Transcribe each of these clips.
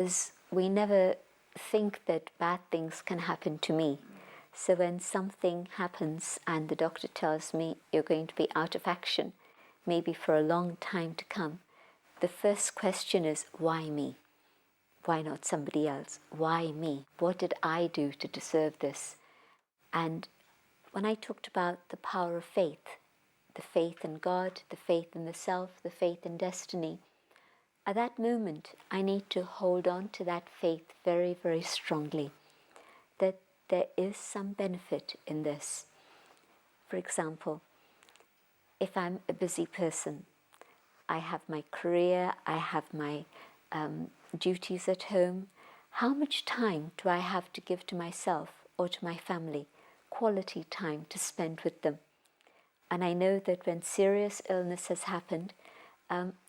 Because we never think that bad things can happen to me. So when something happens and the doctor tells me you're going to be out of action, maybe for a long time to come, the first question is, why me? Why not somebody else? Why me? What did I do to deserve this? And when I talked about the power of faith, the faith in God, the faith in the self, the faith in destiny, at that moment I need to hold on to that faith very, very strongly, that there is some benefit in this. For example, if I'm a busy person, I have my career, I have my duties at home, how much time do I have to give to myself or to my family? Quality time to spend with them. And I know that when serious illness has happened,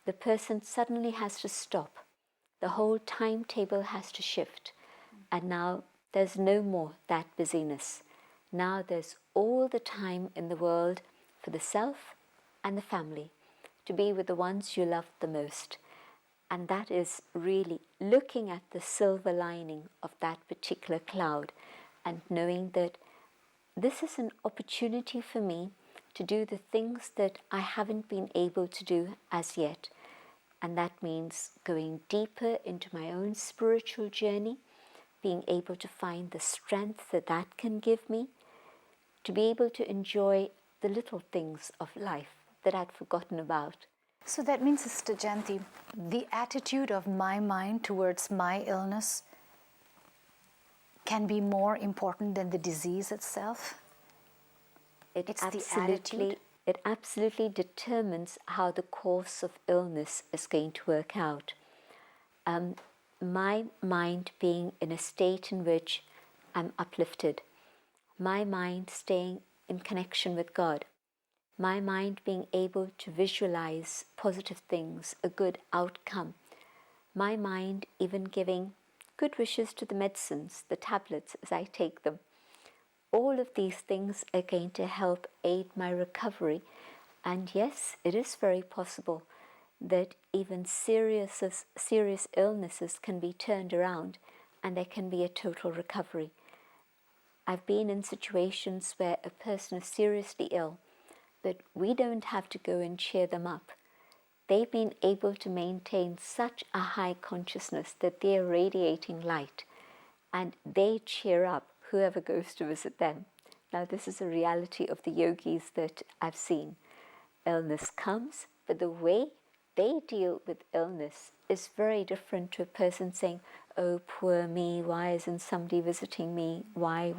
the person suddenly has to stop. The whole timetable has to shift. And now there's no more that busyness. Now there's all the time in the world for the self and the family, to be with the ones you love the most. And that is really looking at the silver lining of that particular cloud and knowing that this is an opportunity for me to do the things that I haven't been able to do as yet. And that means going deeper into my own spiritual journey, being able to find the strength that that can give me, to be able to enjoy the little things of life that I'd forgotten about. So that means, Sister Jayanti, the attitude of my mind towards my illness can be more important than the disease itself? It's the attitude? It absolutely determines how the course of illness is going to work out. My mind being in a state in which I'm uplifted, my mind staying in connection with God, my mind being able to visualize positive things, a good outcome, my mind even giving good wishes to the medicines, the tablets as I take them. All of these things are going to help aid my recovery. And yes, it is very possible that even serious illnesses can be turned around and there can be a total recovery. I've been in situations where a person is seriously ill, but we don't have to go and cheer them up. They've been able to maintain such a high consciousness that they're radiating light, and they cheer up whoever goes to visit them. Now, this is a reality of the yogis that I've seen. Illness comes, but the way they deal with illness is very different to a person saying, oh, poor me, why isn't somebody visiting me? Why?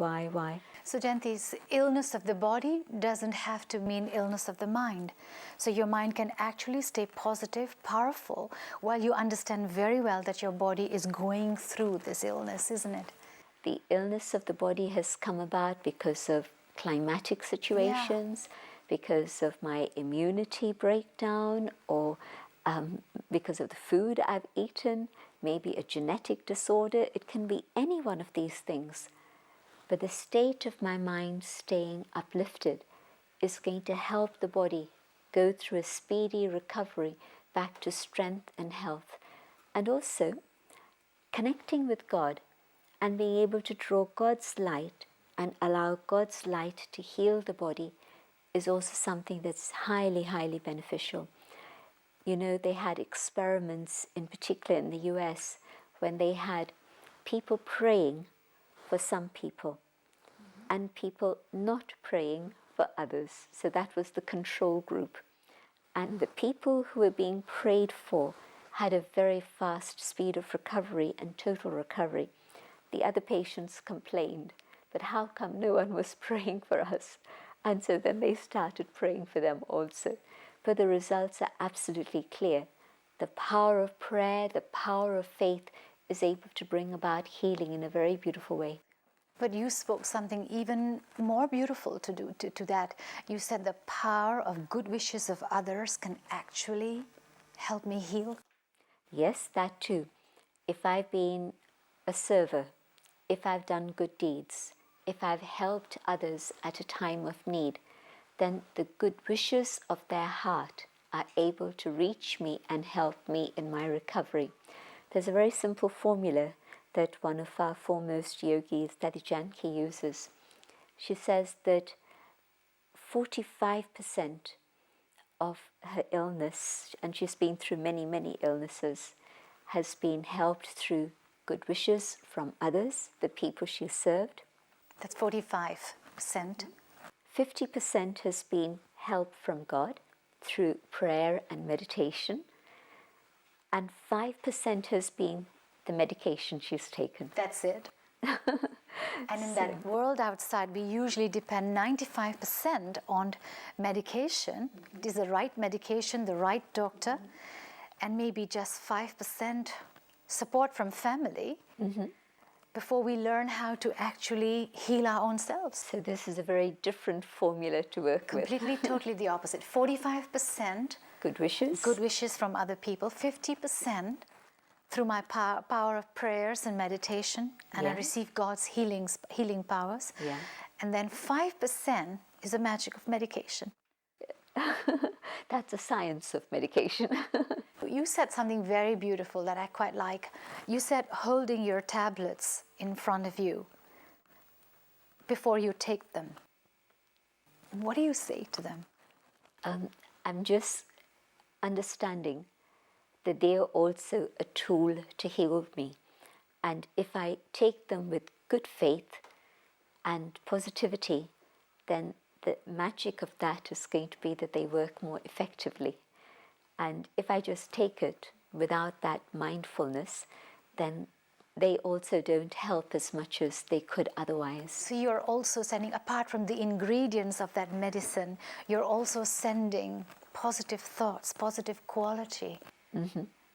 So Jayanti's illness of the body doesn't have to mean illness of the mind. So your mind can actually stay positive, powerful, while you understand very well that your body is going through this illness, isn't it? The illness of the body has come about because of climatic situations, because of my immunity breakdown, or because of the food I've eaten, maybe a genetic disorder. It can be any one of these things. But the state of my mind staying uplifted is going to help the body go through a speedy recovery back to strength and health. And also connecting with God and being able to draw God's light and allow God's light to heal the body is also something that's highly, highly beneficial. You know, they had experiments, in particular in the US, when they had people praying for some people and people not praying for others. So that was the control group. And the people who were being prayed for had a very fast speed of recovery and total recovery. The other patients complained, but how come no one was praying for us? And so then they started praying for them also. But the results are absolutely clear. The power of prayer, the power of faith is able to bring about healing in a very beautiful way. But you spoke something even more beautiful to that. You said the power of good wishes of others can actually help me heal. Yes, that too. If I've been a server, if I've done good deeds, if I've helped others at a time of need, then the good wishes of their heart are able to reach me and help me in my recovery. There's a very simple formula that one of our foremost yogis, Dadi Janki, uses. She says that 45% of her illness, and she's been through many, many illnesses, has been helped through good wishes from others, the people she served. That's 45%. 50% has been help from God through prayer and meditation. And 5% has been the medication she's taken. That's it. And in that world outside, we usually depend 95% on medication. It is the right medication, the right doctor, and maybe just 5% support from family before we learn how to actually heal our own selves. So this is a very different formula to work with. Completely, totally the opposite. 45% Good wishes. good wishes from other people, 50% through my power of prayers and meditation, and I receive God's healing powers. Yeah. And then 5% is the magic of medication. That's the science of medication. You said something very beautiful that I quite like. You said holding your tablets in front of you before you take them. What do you say to them? I'm just understanding that they are also a tool to heal me. And if I take them with good faith and positivity, then the magic of that is going to be that they work more effectively. And if I just take it without that mindfulness, then they also don't help as much as they could otherwise. So you're also sending, apart from the ingredients of that medicine, you're also sending positive thoughts, positive quality,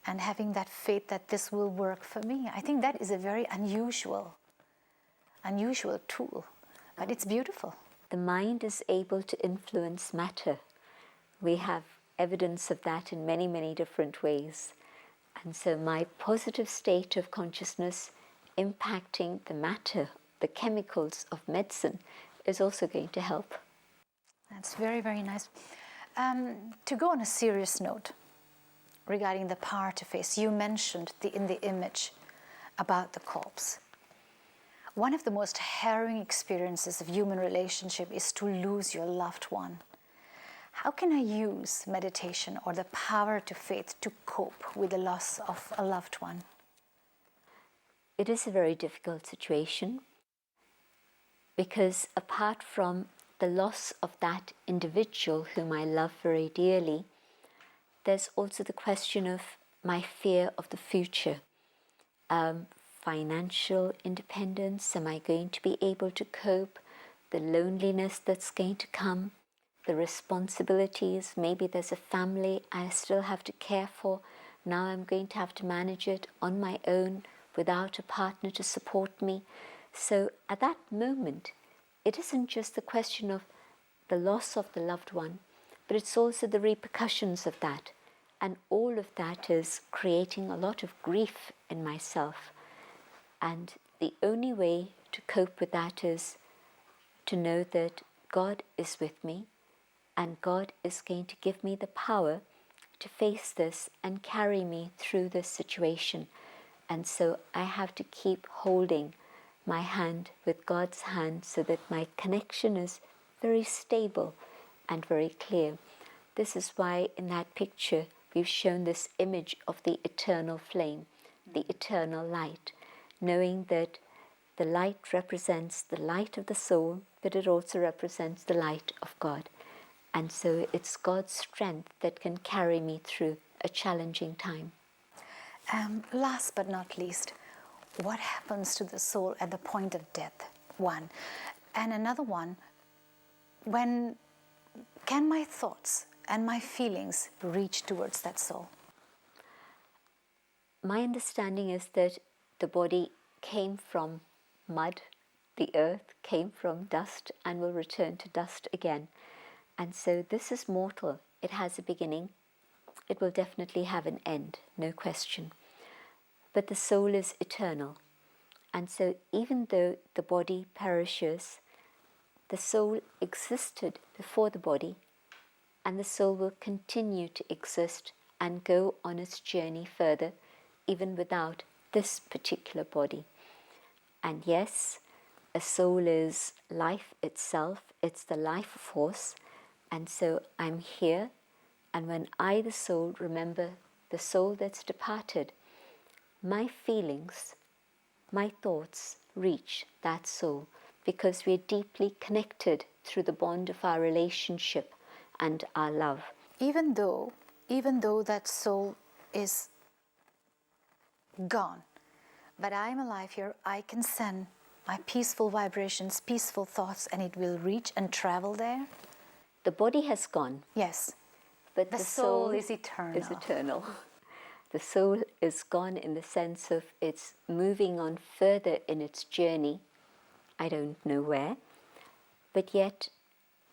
and having that faith that this will work for me. I think that is a very unusual tool, but it's beautiful. The mind is able to influence matter. We have evidence of that in many, many different ways. And so my positive state of consciousness impacting the matter, the chemicals of medicine, is also going to help. That's very, very nice. To go on a serious note regarding the power to face, you mentioned in the image about the corpse. One of the most harrowing experiences of human relationship is to lose your loved one. How can I use meditation or the power to faith to cope with the loss of a loved one? It is a very difficult situation because apart from the loss of that individual whom I love very dearly, there's also the question of my fear of the future. Financial independence, am I going to be able to cope? The loneliness that's going to come, the responsibilities, maybe there's a family I still have to care for. Now I'm going to have to manage it on my own without a partner to support me. So at that moment, it isn't just the question of the loss of the loved one, but it's also the repercussions of that. And all of that is creating a lot of grief in myself. And the only way to cope with that is to know that God is with me and God is going to give me the power to face this and carry me through this situation. And so I have to keep holding my hand with God's hand so that my connection is very stable and very clear. This is why in that picture we've shown this image of the eternal flame, the eternal light, knowing that the light represents the light of the soul, but it also represents the light of God. And so it's God's strength that can carry me through a challenging time. Last but not least, what happens to the soul at the point of death? One. And another one, when can my thoughts and my feelings reach towards that soul? My understanding is that the body came from mud, the earth came from dust and will return to dust again. And so this is mortal. It has a beginning. It will definitely have an end, no question. But the soul is eternal. And so even though the body perishes, the soul existed before the body, and the soul will continue to exist and go on its journey further even without this particular body. And yes, a soul is life itself, it's the life force, and so I'm here, and when I, the soul, remember the soul that's departed, my feelings, my thoughts reach that soul, because we're deeply connected through the bond of our relationship and our love. Even though that soul is gone, but I am alive here, I can send my peaceful vibrations, peaceful thoughts, and it will reach and travel there. The body has gone. Yes. But the soul is eternal. Is eternal. The soul is gone in the sense of it's moving on further in its journey. I don't know where. But yet,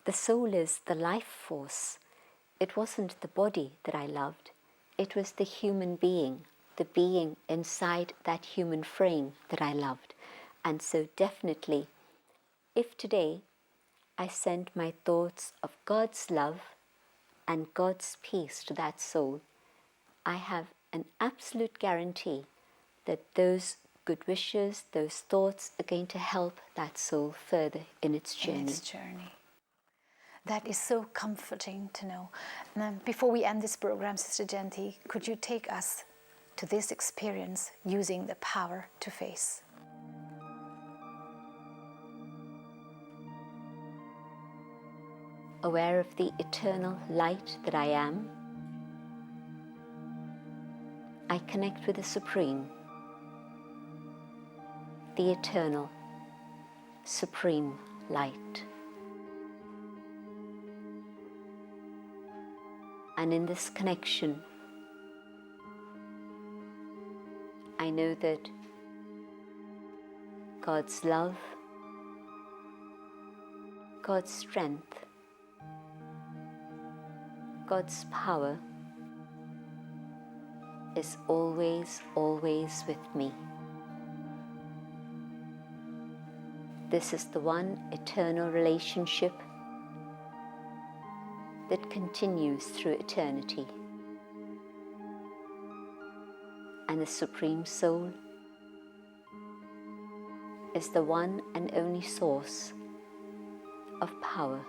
the soul is the life force. It wasn't the body that I loved. It was the human being, the being inside that human frame that I loved. And so definitely, if today I send my thoughts of God's love and God's peace to that soul, I have an absolute guarantee that those good wishes, those thoughts are going to help that soul further in its journey. That is so comforting to know. Now, before we end this program, Sister Jayanti, could you take us to this experience using the power to face? Aware of the eternal light that I am, I connect with the Supreme, the eternal, supreme light. And in this connection, I know that God's love, God's strength, God's power is always, always with me. This is the one eternal relationship that continues through eternity. And the Supreme Soul is the one and only source of power.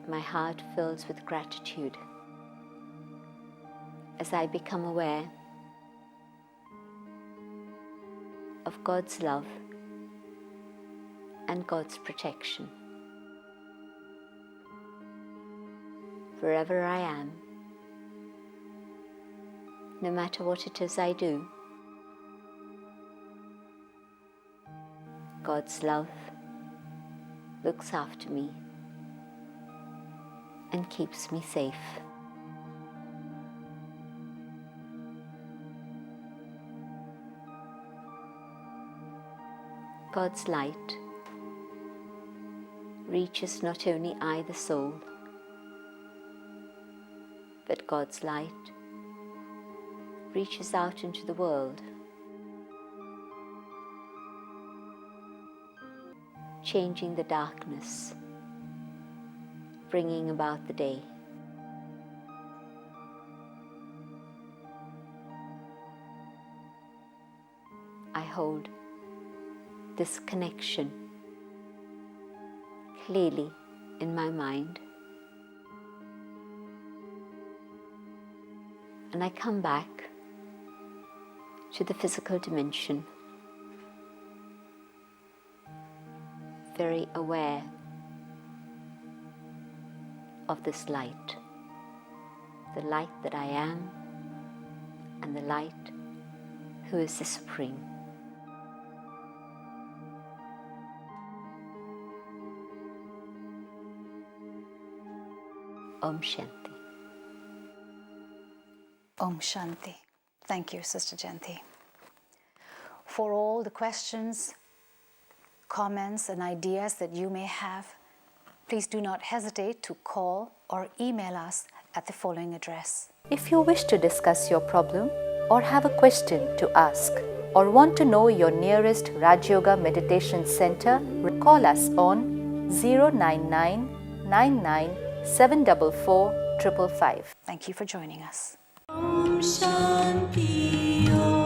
My heart fills with gratitude as I become aware of God's love and God's protection. Wherever I am, no matter what it is I do, God's love looks after me and keeps me safe. God's light reaches not only I, the soul, but God's light reaches out into the world, changing the darkness, bringing about the day. I hold this connection clearly in my mind, and I come back to the physical dimension, very aware of this light, the light that I am, and the light who is the Supreme. Om Shanti. Om Shanti. Thank you, Sister Jayanti. For all the questions, comments, and ideas that you may have, please do not hesitate to call or email us at the following address. If you wish to discuss your problem or have a question to ask or want to know your nearest Raj Yoga Meditation Center, call us on 099 99 744 555. Thank you for joining us. Om Shanti Om.